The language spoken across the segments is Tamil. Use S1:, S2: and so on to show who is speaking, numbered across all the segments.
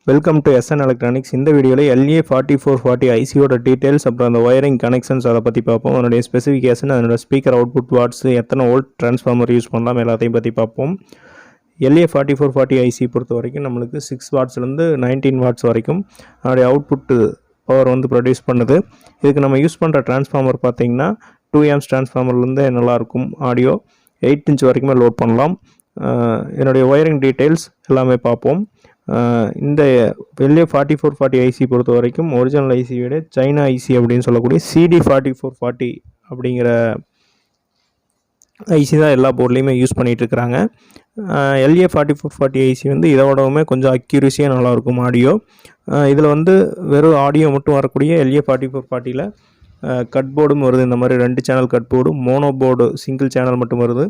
S1: Welcome to SN electronics. இந்த வீடியோவில் LA4440 ஐசியோட டீட்டெயில்ஸ், அப்புறம் அந்த ஒயரிங் கனெக்ஷன்ஸ் அதை பற்றி பார்ப்போம். அதனுடைய ஸ்பெசிஃபிகேஷன், அதனோட ஸ்பீக்கர் அவுட்புட் வாட்ஸ், எத்தனை வோல்ட் ட்ரான்ஸ்ஃபார்மர் யூஸ் பண்ணலாம், எல்லாத்தையும் பற்றி பார்ப்போம். LA4440 ஐசி பொறுத்த வரைக்கும் நம்மளுக்கு 6 வாட்ஸ்லேருந்து 19 வாட்ஸ் வரைக்கும் அதனுடைய அவுட்புட்டு பவர் வந்து ப்ரொடியூஸ் பண்ணுது. இதுக்கு நம்ம யூஸ் பண்ணுற ட்ரான்ஸ்ஃபார்மர் பார்த்திங்கன்னா 2 amps ட்ரான்ஸ்ஃபார்மர்லேருந்து நல்லாயிருக்கும். ஆடியோ 8 inch வரைக்குமே லோட் பண்ணலாம். என்னுடைய ஒயரிங் டீட்டெயில்ஸ் எல்லாமே பார்ப்போம். இந்த LA4440 ஐசி பொறுத்த வரைக்கும் ஒரிஜினல் ஐசி விட சைனா ஐசி அப்படின்னு சொல்லக்கூடிய CD4440 அப்படிங்கிற ஐசி தான் எல்லா போர்ட்லேயுமே யூஸ் பண்ணிகிட்ருக்குறாங்க. LA4440 ஐசி வந்து இதோடவுமே கொஞ்சம் அக்யூரஸியாக நல்லாயிருக்கும் ஆடியோ. இதில் வந்து வெறும் ஆடியோ மட்டும் வரக்கூடிய LA4440ல் கட் போர்டும் வருது. இந்த மாதிரி 2 சேனல் கட் போர்டும், மோனோ போர்டு சிங்கிள் சேனல் மட்டும் வருது.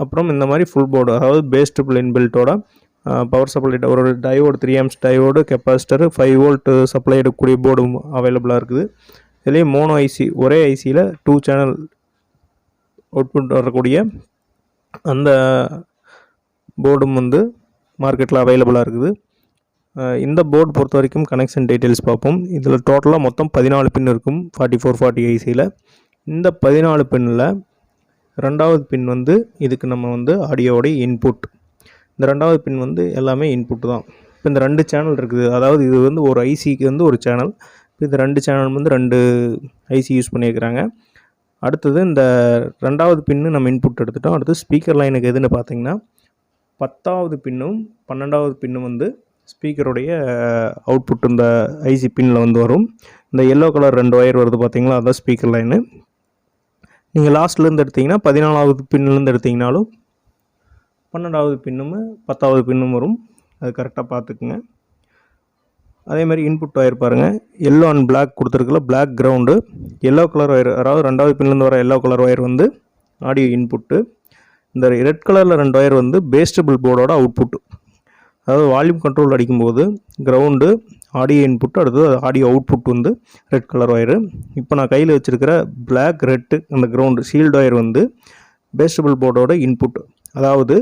S1: அப்புறம் இந்த மாதிரி ஃபுல் போர்டு, அதாவது பேஸ் ட்ரிபிள் இன்பில்ட்டோட பவர் சப்ளை, ஒரு diode 3 amps diode, capacitor, 5 volt supply எடுக்கக்கூடிய போர்டும் அவைலபிளாக இருக்குது. இதுலேயே மோனோ ஐசி, ஒரே ஐசியில் 2 சேனல் அவுட்புட் வரக்கூடிய அந்த போர்டும் வந்து மார்க்கெட்டில் அவைலபிளாக இருக்குது. இந்த போர்டு பொறுத்த வரைக்கும் கனெக்ஷன் டீட்டெயில்ஸ் பார்ப்போம். இதில் டோட்டலாக மொத்தம் 14 பின் இருக்கும் 4440 ஐசியில். இந்த 14 பின்னில் 2வது பின் வந்து இதுக்கு நம்ம வந்து ஆடியோவோடைய இன்புட். இந்த 2வது பின் வந்து எல்லாமே இன்புட் தான். இப்போ இந்த 2 சேனல் இருக்குது, அதாவது இது வந்து ஒரு ஐசிக்கு வந்து ஒரு சேனல். இப்போ இந்த 2 சேனல் வந்து 2 ஐசி யூஸ் பண்ணியிருக்கிறாங்க. அடுத்தது இந்த 2வது பின்னு நம்ம இன்புட் எடுத்துட்டோம். அடுத்து ஸ்பீக்கர் லைனுக்கு எதுன்னு பார்த்தீங்கன்னா 10வது பின்னும் 12வது பின்னும் வந்து ஸ்பீக்கருடைய அவுட்புட் இந்த ஐசி பின்னில் வந்து வரும். இந்த எல்லோ கலர் 2 ஒயர் வருது பார்த்தீங்களா, அதுதான் ஸ்பீக்கர் லைனு. நீங்கள் லாஸ்ட்லேருந்து எடுத்திங்கன்னா 14வது பின்னிலேருந்து எடுத்திங்கனாலும் 12வது பின்னும் 10வது பின்னும் வரும். அது கரெக்டாக பார்த்துக்குங்க. அதே மாதிரி இன்புட் ஒயர் பாருங்கள், எல்லோ அண்ட் பிளாக் கொடுத்துருக்குல, black ground, yellow colour wire, அதாவது 2வது பின்லேருந்து வர எல்லோ கலர் ஒயர் வந்து ஆடியோ இன்புட்டு. இந்த ரெட் கலரில் 2 ஒயர் வந்து பேஸ்டபிள் போர்டோட அவுட்புட்டு, அதாவது வால்யூம் கண்ட்ரோல் அடிக்கும்போது கிரவுண்டு ஆடியோ இன்புட்டு, அடுத்தது ஆடியோ அவுட்புட் வந்து ரெட் கலர் ஒயரு. இப்போ நான் கையில் வச்சுருக்கிற பிளாக் ரெட்டு அந்த கிரவுண்டு ஷீல்டு ஒயர் வந்து பேஸ்டபிள் போர்டோட இன்புட். அதாவது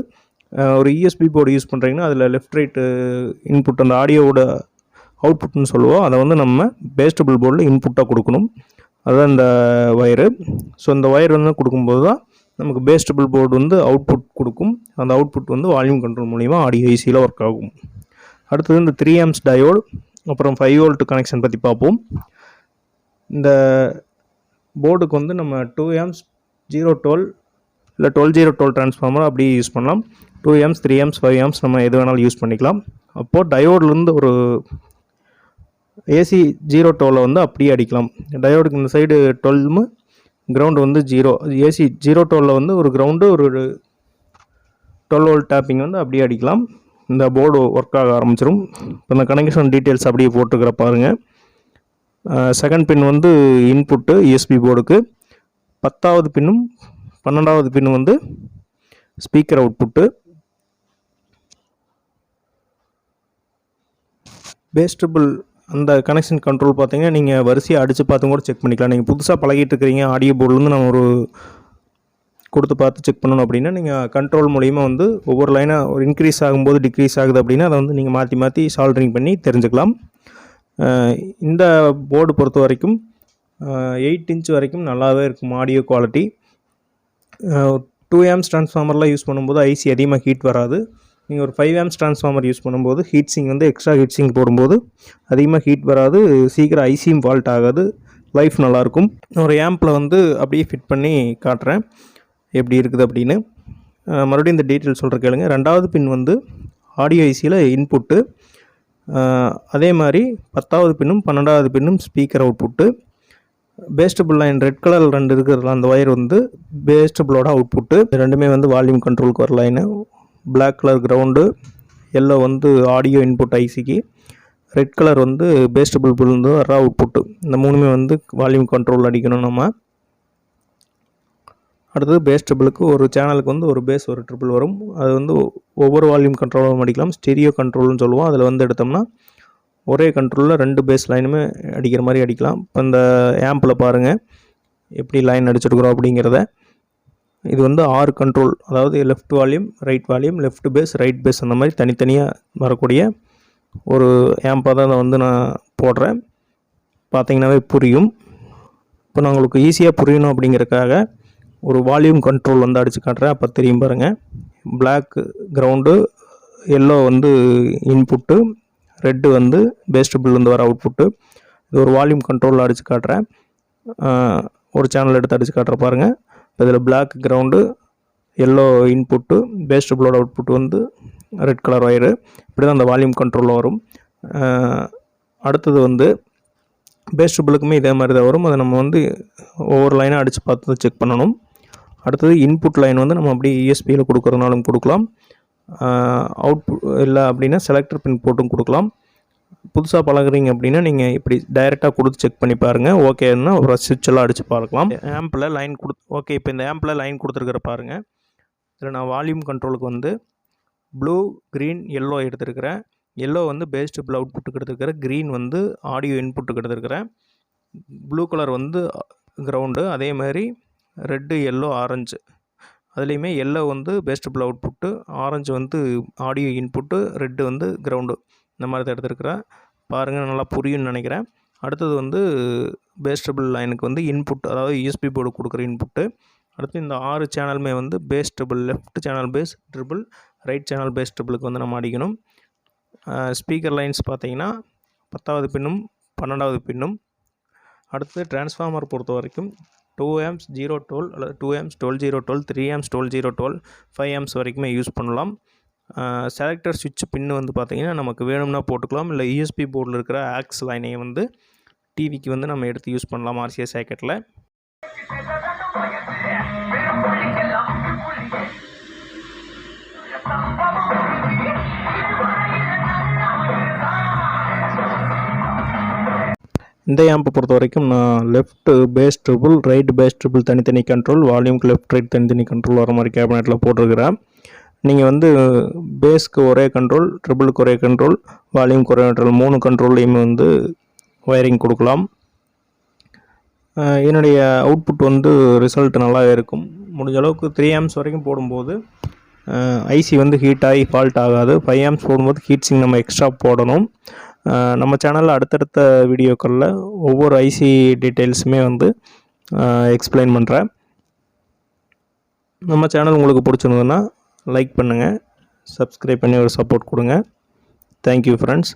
S1: ஒரு இஎஸ்பி போர்டு யூஸ் பண்ணுறீங்கன்னா அதில் லெஃப்ட் ரைட்டு இன்புட், அந்த ஆடியோவோட அவுட்புட்னு சொல்லுவோம், அதை வந்து நம்ம பேஸ்டபிள் போர்டில் இன்புட்டாக கொடுக்கணும். அதுதான் இந்த ஒயரு. ஸோ இந்த ஒயர் வந்து கொடுக்கும்போது தான் நமக்கு பேஸ்டபிள் போர்டு வந்து அவுட்புட் கொடுக்கும். அந்த அவுட்புட் வந்து வால்யூம் கண்ட்ரோல் மூலிமா ஆடியோ ஐசியில் ஒர்க் ஆகும். அடுத்தது இந்த 3 amps டயோடு, அப்புறம் 5 volt கனெக்ஷன் பற்றி பார்ப்போம். இந்த போர்டுக்கு வந்து நம்ம 2 amps 012 இல்லை 12012 ட்ரான்ஸ்ஃபார்மர் அப்படியே யூஸ் பண்ணலாம். 2 amps 3 amps 5 amps நம்ம எது வேணாலும் யூஸ் பண்ணிக்கலாம். அப்போது டயோட்லேருந்து ஒரு AC 012 வந்து அப்படியே அடிக்கலாம். டயோடுக்கு இந்த சைடு 12 கிரவுண்டு வந்து 0, AC 012 வந்து ஒரு கிரவுண்டு, ஒரு 12 volt டேப்பிங் வந்து அப்படியே அடிக்கலாம். இந்த போர்டு ஒர்க் ஆக ஆரம்பிச்சிடும். இப்போ இந்த கனெக்ஷன் டீட்டெயில்ஸ் அப்படியே போட்டுக்கிற பாருங்கள். செகண்ட் பின் வந்து இன்புட்டு USB போர்டுக்கு, 10வது பின்னும் 12வது பின்னும் வந்து ஸ்பீக்கர் அவுட்புட்டு. பேஸ்டபிள் அந்த கனெக்ஷன் கண்ட்ரோல் பார்த்தீங்கன்னா நீங்கள் வரிசையாக அடித்து பார்த்து கூட செக் பண்ணிக்கலாம். நீங்கள் புதுசாக பழகிட்டு இருக்கிறீங்க, ஆடியோ போர்டுலேருந்து நம்ம ஒரு கொடுத்து பார்த்து செக் பண்ணணும் அப்படின்னா நீங்கள் கண்ட்ரோல் மூலிமா வந்து ஒவ்வொரு லைனாக ஒரு இன்க்ரீஸ் ஆகும்போது டிக்ரீஸ் ஆகுது அப்படின்னா அதை வந்து நீங்கள் மாற்றி மாற்றி சால்டரிங் பண்ணி தெரிஞ்சுக்கலாம். இந்த போர்டு பொறுத்த வரைக்கும் 8 inch வரைக்கும் நல்லாவே இருக்கும் ஆடியோ குவாலிட்டி. 2 amps ட்ரான்ஸ்ஃபார்மர்லாம் யூஸ் பண்ணும்போது ஐசி அதிகமாக ஹீட் வராது. நீங்கள் ஒரு 5 amps ட்ரான்ஸ்ஃபார்மர் யூஸ் பண்ணும்போது ஹீட் சிங் வந்து எக்ஸ்ட்ரா ஹீட் சிங் போடும்போது அதிகமாக ஹீட் வராது, சீக்கிரம் ஐசியும் ஃபால்ட் ஆகாது, லைஃப் நல்லாயிருக்கும். ஒரு ஆம்பில் வந்து அப்படியே ஃபிட் பண்ணி காட்டுறேன் எப்படி இருக்குது அப்படின்னு. மறுபடியும் இந்த டீட்டெயில் சொல்கிற கேளுங்க. 2வது பின் வந்து ஆடியோ ஐசியில் இன்புட்டு, அதே மாதிரி 10வது பின்னும் 12வது பின்னும் speaker output. Bass treble line red colour 2 இருக்கிறதுல அந்த ஒயர் வந்து பேஸ்டபிளோட அவுட்புட்டு. ரெண்டுமே வந்து வால்யூம் கண்ட்ரோலுக்கு வர line. Black colour ground, yellow வந்து ஆடியோ இன்புட் ஐசிக்கு, ரெட் கலர் வந்து பேஸ்டபிள் வந்து வர அவுட்புட்டு. இந்த 3மே வந்து வால்யூம் கண்ட்ரோல் அடிக்கணும் நம்ம. அடுத்தது பேஸ்டபிளுக்கு ஒரு சேனலுக்கு வந்து ஒரு பேஸ் ஒரு ட்ரிபிள் வரும். அது வந்து ஒவ்வொரு வால்யூம் கண்ட்ரோலும் அடிக்கலாம். ஸ்டீரியோ கண்ட்ரோல்னு சொல்லுவோம். அதில் வந்து எடுத்தோம்னா ஒரே கண்ட்ரோலில் 2 பேஸ் லைனுமே அடிக்கிற மாதிரி அடிக்கலாம். இப்போ இந்த ஆம்பில் பாருங்கள் எப்படி லைன் அடிச்சிருக்கிறோம் அப்படிங்கிறத. இது வந்து 6 கண்ட்ரோல், அதாவது left volume, right volume, left bass, right bass, அந்த மாதிரி தனித்தனியாக வரக்கூடிய ஒரு ஆம்பாக தான் வந்து நான் போடுறேன். பார்த்தீங்கன்னாவே புரியும். இப்போ நான் உங்களுக்கு ஈஸியாக புரியணும் அப்படிங்கிறதுக்காக ஒரு வால்யூம் கண்ட்ரோல் வந்து அடித்து காட்டுறேன். அப்போ தெரியும் பாருங்கள். பிளாக் கிரவுண்டு, எல்லோ வந்து இன்புட்டு, ரெட்டு வந்து பேஸ்டபிள்லேருந்து வர அவுட்புட்டு. இது ஒரு வால்யூம் கண்ட்ரோலில் அடித்து காட்டுறேன். ஒரு சேனல் எடுத்து அடித்து காட்டுற பாருங்கள். இதில் பிளாக் கிரவுண்டு, எல்லோ இன்புட்டு, பேஸ்டபிளோட அவுட்புட் வந்து ரெட் கலர் ஒயரு. இப்படி தான் அந்த வால்யூம் கண்ட்ரோலில் வரும். அடுத்தது வந்து பேஸ்டபிளுக்குமே இதே மாதிரி தான் வரும். அதை நம்ம வந்து ஒவ்வொரு லைனாக அடித்து பார்த்து செக் பண்ணணும். அடுத்தது இன்புட் லைன் வந்து நம்ம அப்படியே யூஎஸ்பியில் கொடுக்குறதுனாலும் கொடுக்கலாம். அவுட்புட் இல்லை அப்படின்னா செலக்டர் பின் போட்டும் கொடுக்கலாம். புதுசாக பழகுறீங்க அப்படின்னா நீங்கள் இப்படி டைரெக்டாக கொடுத்து செக் பண்ணி பாருங்கள். ஓகேன்னா ஒரு சுவிட்செல்லாம் அடித்து பார்க்கலாம். ஆம்பில் லைன் ஓகே, இப்போ இந்த ஆம்பில் லைன் கொடுத்துருக்கிற பாருங்கள். இதில் நான் வால்யூம் கண்ட்ரோலுக்கு வந்து ப்ளூ, க்ரீன், எல்லோ எடுத்துருக்கிறேன். எல்லோ வந்து பேஸ்டபிள் அவுட்புட்டுக்கு எடுத்துருக்கிறேன். க்ரீன் வந்து ஆடியோ இன்புட்டுக்கு எடுத்துருக்கிறேன். ப்ளூ கலர் வந்து கிரவுண்டு. அதே மாதிரி ரெட்டு, எல்லோ, ஆரஞ்சு. அதுலேயுமே எல்லோ வந்து பேஸ்டபிள் அவுட்புட்டு, ஆரஞ்சு வந்து ஆடியோ இன்புட்டு, ரெட்டு வந்து கிரவுண்டு. இந்த மாதிரி தான் எடுத்துருக்கிறேன். பாருங்கள், நல்லா புரியும்னு நினைக்கிறேன். அடுத்தது வந்து பேஸ்டபிள் லைனுக்கு வந்து இன்புட், அதாவது யூஎஸ்பி போர்டு கொடுக்குற இன்புட்டு. அடுத்து இந்த 6 சேனலுமே வந்து bass treble, left channel bass treble, right channel பேஸ்டபிளுக்கு வந்து நம்ம அடிக்கணும். ஸ்பீக்கர் லைன்ஸ் பார்த்தீங்கன்னா 10வது பின்னும் 12வது பின்னும். அடுத்து டிரான்ஸ்ஃபார்மர் பொறுத்த வரைக்கும் 2 amps 012 அல்லது 2 amps 12012, 3 amps 12012, 5 amps வரைக்குமே யூஸ் பண்ணலாம். செலக்டர் சுவிட்ச் பின்னு வந்து பார்த்திங்கன்னா நமக்கு வேணும்னா போட்டுக்கலாம். இல்லை யூஎஸ்பி போர்டில் இருக்கிற ஆக்ஸ் லைனையை வந்து டிவிக்கு வந்து நம்ம எடுத்து யூஸ் பண்ணலாம் ஆர்சிஎஸ் சாக்கெட்டில். இந்த ஆம்பை பொறுத்த வரைக்கும் நான் left base treble, right base triple தனித்தனி கண்ட்ரோல், வால்யூம்க்கு லெஃப்ட் ரைட் தனித்தனி கண்ட்ரோல் வர மாதிரி கேபினெட்டில் போட்டிருக்கிறேன். நீங்கள் வந்து பேஸ்க்கு ஒரே கண்ட்ரோல், ட்ரிபிளுக்கு ஒரே கண்ட்ரோல், வால்யூம்க்கு ஒரே கண்ட்ரோல், 3 கண்ட்ரோல்லையுமே வந்து ஒயரிங் கொடுக்கலாம். என்னுடைய அவுட்புட் வந்து ரிசல்ட் நல்லா இருக்கும். முடிஞ்ச அளவுக்கு 3 amps வரைக்கும் போடும்போது ஐசி வந்து ஹீட் ஆகி ஃபால்ட் ஆகாது. 5 amps போடும்போது ஹீட் சிங் நம்ம எக்ஸ்ட்ரா போடணும். நம்ம சேனலில் அடுத்தடுத்த வீடியோக்களில் ஒவ்வொரு ஐசி டீட்டெயில்ஸுமே வந்து எக்ஸ்பிளைன் பண்ணுறேன். நம்ம சேனல் உங்களுக்கு பிடிச்சிருந்ததுன்னா லைக் பண்ணுங்கள், சப்ஸ்கிரைப் பண்ணி ஒரு சப்போர்ட் கொடுங்க. Thank you friends.